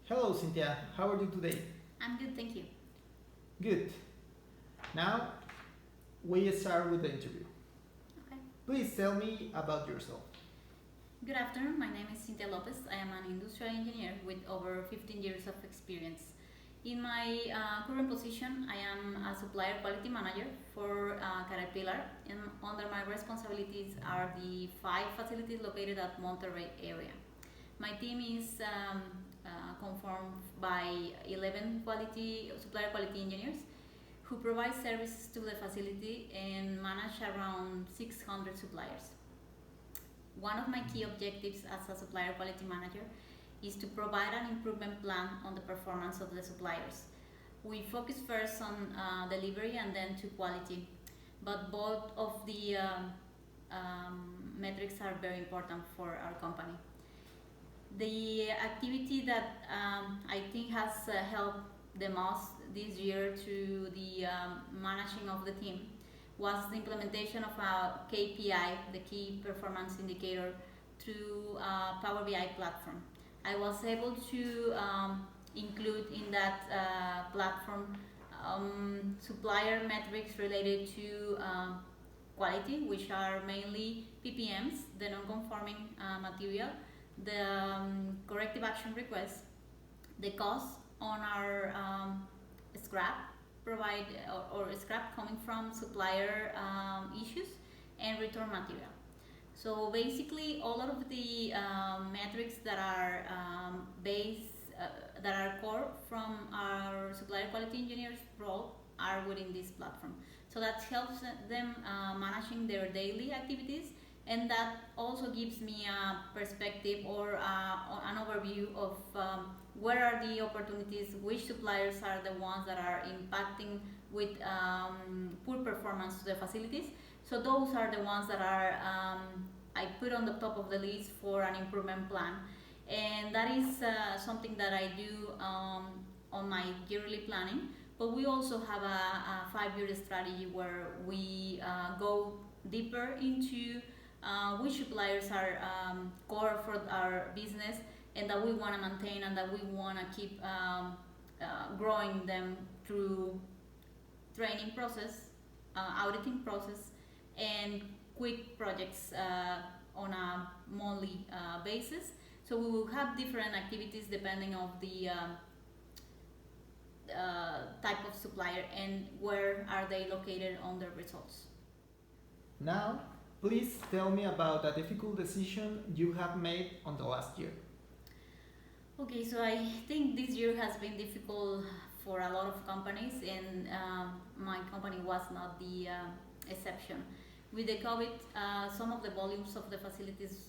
Hello, Cintia. How are you today? I'm good, thank you. Good. Now we start with the interview. Okay. Please tell me about yourself. Good afternoon. My name is Cintia Lopez. I am an industrial engineer with over 15 years of experience. In my current position, I am a supplier quality manager for Caterpillar, and under my responsibilities are the 5 facilities located at Monterrey area. My team is conformed by 11 supplier quality engineers who provide services to the facility and manage around 600 suppliers. One of my key objectives as a supplier quality manager is to provide an improvement plan on the performance of the suppliers. We focus first on delivery and then to quality, but both of the metrics are very important for our company. The activity that I think has helped the most this year to the managing of the team was the implementation of a KPI, the key performance indicator, through Power BI platform. I was able to include in that platform supplier metrics related to quality, which are mainly PPMs, the non-conforming material, the corrective action request, the cost on our scrap provide or scrap coming from supplier issues, and return material. So basically, all of the metrics that are that are core from our supplier quality engineers role are within this platform. So that helps them managing their daily activities, and that also gives me a perspective or an overview of where are the opportunities, which suppliers are the ones that are impacting with poor performance to the facilities. So those are the ones that are I put on the top of the list for an improvement plan, and that is something that I do on my yearly planning. But we also have a 5-year strategy where we go deeper into which suppliers are core for our business and that we want to maintain and that we want to keep growing them through training process, auditing process, and quick projects on a monthly basis. So we will have different activities depending on the type of supplier and where are they located on the results. Now, please tell me about a difficult decision you have made on the last year. Okay, so I think this year has been difficult for a lot of companies, and my company was not the exception. With the COVID, some of the volumes of the facilities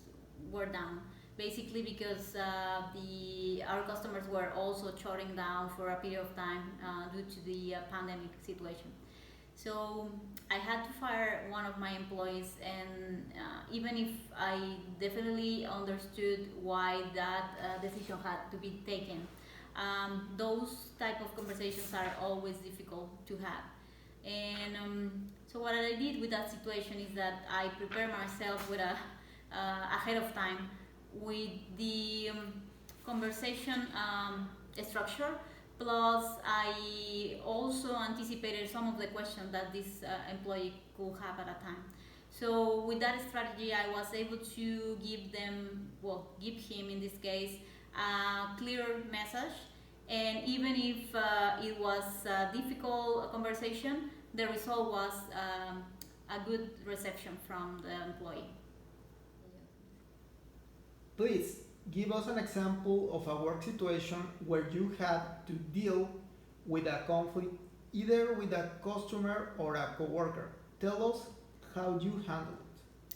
were down, basically because our customers were also shutting down for a period of time due to the pandemic situation. So I had to fire one of my employees, and even if I definitely understood why that decision had to be taken, those type of conversations are always difficult to have. And so what I did with that situation is that I prepared myself with ahead of time with the conversation structure. Plus, I also anticipated some of the questions that this employee could have at a time. So with that strategy, I was able to give him in this case a clear message. And even if it was a difficult conversation, the result was a good reception from the employee. Please give us an example of a work situation where you had to deal with a conflict either with a customer or a coworker. Tell us how you handle it.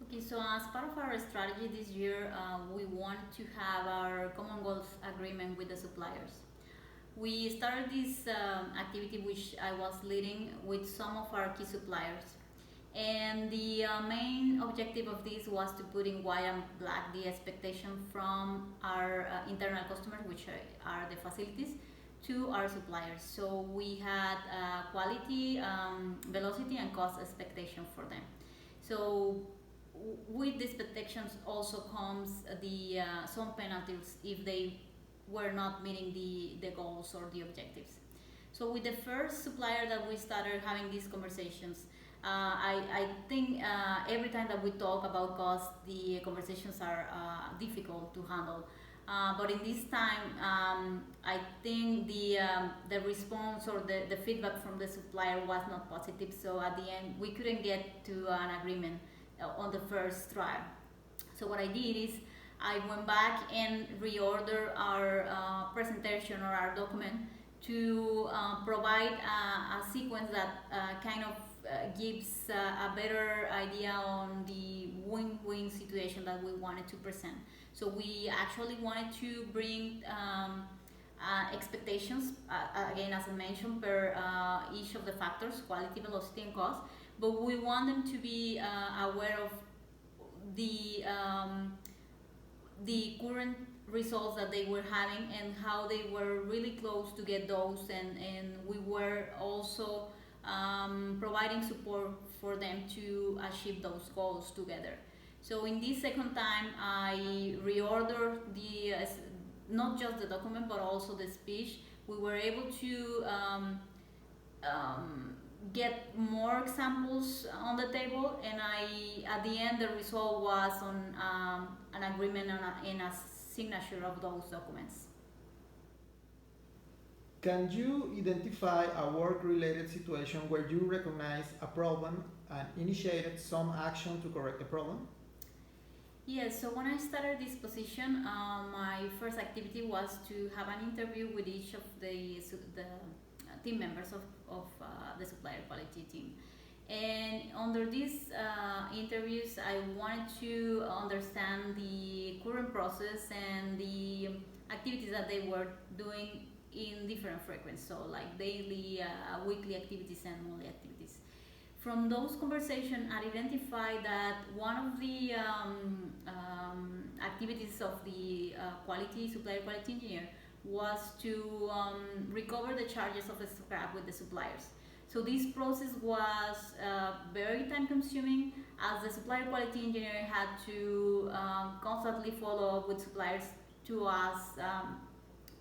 Okay, so as part of our strategy this year, we want to have our common goals agreement with the suppliers. We started this activity, which I was leading, with some of our key suppliers. And the main objective of this was to put in white and black the expectation from our internal customers, which are the facilities, to our suppliers. So we had quality, velocity, and cost expectation for them. So with these protections also comes the some penalties if they were not meeting the goals or the objectives. So with the first supplier that we started having these conversations, I think every time that we talk about cost, the conversations are difficult to handle. But in this time, I think the response or the feedback from the supplier was not positive. So at the end, we couldn't get to an agreement on the first try. So what I did is I went back and reordered our presentation or our document to provide a sequence that kind of gives a better idea on the win-win situation that we wanted to present. So we actually wanted to bring expectations, again as I mentioned, per each of the factors, quality, velocity, and cost. But we want them to be aware of the current results that they were having and how they were really close to get those, and we were also providing support for them to achieve those goals together. So in this second time, I reordered not just the document but also the speech. We were able to get more examples on the table, and at the end the result was on an agreement and a signature of those documents. Can you identify a work-related situation where you recognized a problem and initiated some action to correct the problem? Yes, so when I started this position, my first activity was to have an interview with each of the team members of the supplier quality team. And under these interviews, I wanted to understand the current process and the activities that they were doing in different frequencies, so like daily, weekly activities, and monthly activities. From those conversations, I identified that one of the activities of the supplier quality engineer was to recover the charges of the scrap with the suppliers. So this process was very time consuming, as the supplier quality engineer had to constantly follow up with suppliers to ask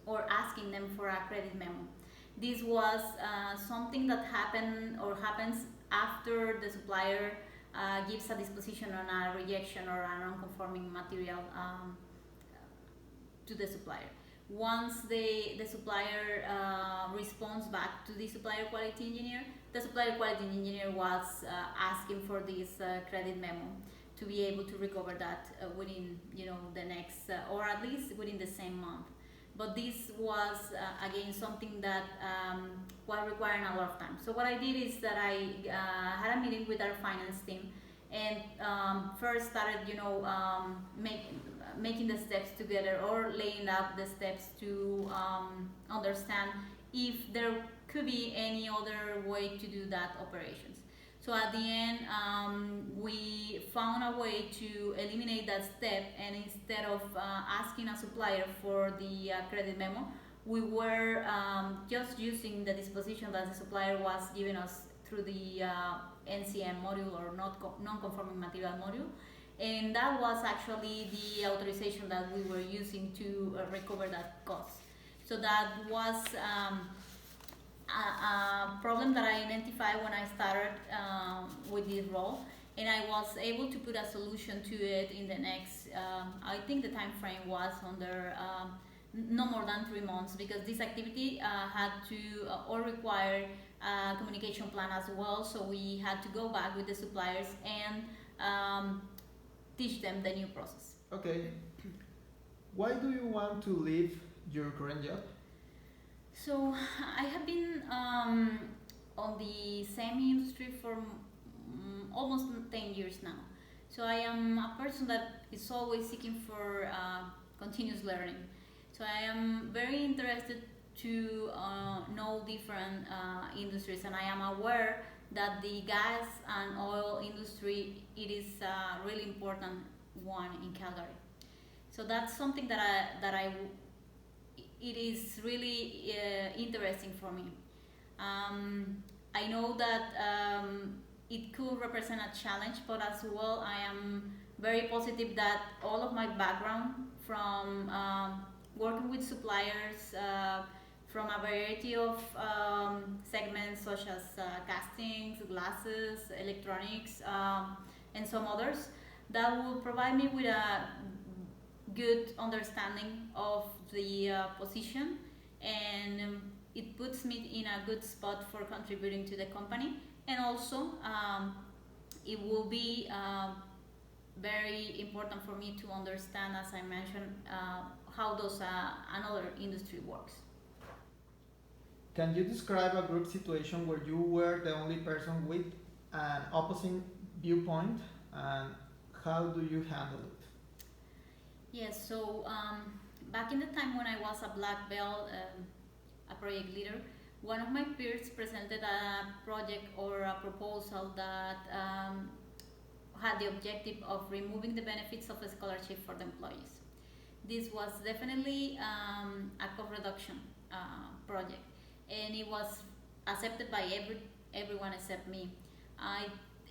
or asking them for a credit memo. This was something that happens after the supplier gives a disposition on a rejection or a non-conforming material to the supplier. Once the supplier responds back to the supplier quality engineer, the supplier quality engineer was asking for this credit memo to be able to recover that within the next or at least within the same month. But this was again something that was requiring a lot of time. So what I did is that I had a meeting with our finance team and first started making the steps together or laying out the steps to understand if there could be any other way to do that operations. So at the end, we found a way to eliminate that step, and instead of asking a supplier for the credit memo, we were just using the disposition that the supplier was giving us through the NCM module or non-conforming material module, and that was actually the authorization that we were using to recover that cost. So that was a problem that I identified when I started with this role, and I was able to put a solution to it in the next, I think the time frame was under no more than 3 months, because this activity had to or required a communication plan as well, so we had to go back with the suppliers and teach them the new process. Okay. Why do you want to leave your current job? So I have been on the same industry for almost 10 years now. So I am a person that is always seeking for continuous learning. So I am very interested to know different industries, and I am aware that the gas and oil industry, it is a really important one in Calgary. So that's something that it is really interesting for me. I know that it could represent a challenge, but as well I am very positive that all of my background from working with suppliers from a variety of segments such as castings, glasses, electronics, and some others that will provide me with a good understanding of the position, and it puts me in a good spot for contributing to the company. And also it will be very important for me to understand, as I mentioned, how does another industry works. Can you describe a group situation where you were the only person with an opposing viewpoint, and how do you handle it? Yes, so back in the time when I was a black belt, a project leader, one of my peers presented a project or a proposal that had the objective of removing the benefits of a scholarship for the employees. This was definitely a cost reduction project, and it was accepted by everyone except me.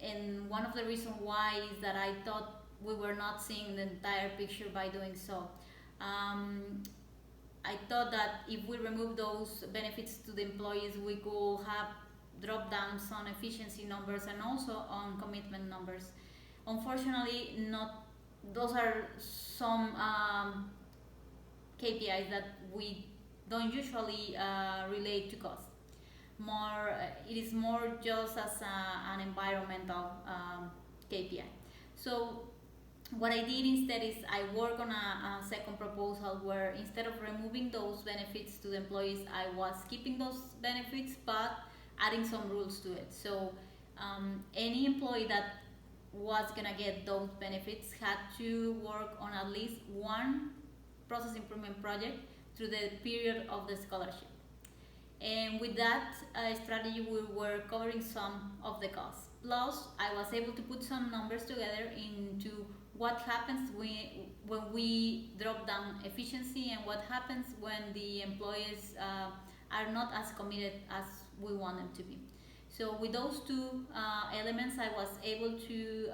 And one of the reasons why is that I thought we were not seeing the entire picture by doing so. I thought that if we remove those benefits to the employees, we could have drop downs on efficiency numbers and also on commitment numbers. Unfortunately, not. Those are some KPIs that we don't usually relate to cost. It is more just as an environmental KPI. So what I did instead is I work on a second proposal where instead of removing those benefits to the employees, I was keeping those benefits but adding some rules to it. So any employee that was gonna get those benefits had to work on at least one process improvement project through the period of the scholarship. And with that strategy, we were covering some of the costs. Plus, I was able to put some numbers together into what happens when we drop down efficiency and what happens when the employees are not as committed as we want them to be. So with those two elements, I was able to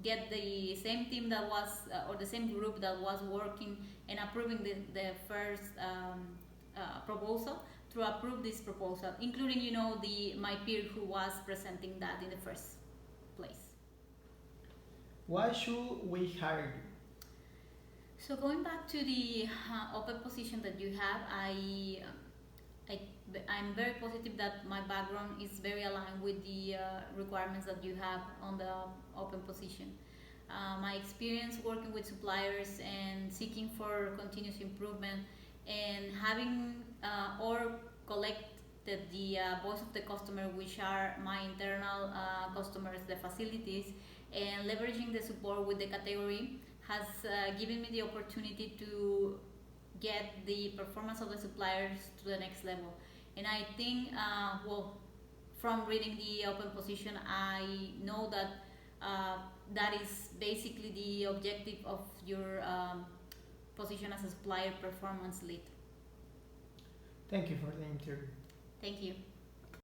get the same team that was, or the same group that was working and approving the first proposal to approve this proposal, including, my peer who was presenting that in the first place. Why should we hire you? So going back to the open position that you have, I'm very positive that my background is very aligned with the requirements that you have on the open position. My experience working with suppliers and seeking for continuous improvement and having or collected the voice of the customer, which are my internal customers, the facilities, and leveraging the support with the category has given me the opportunity to get the performance of the suppliers to the next level. And I think, from reading the open position, I know that that is basically the objective of your position as a supplier performance lead. Thank you for the interview. Thank you.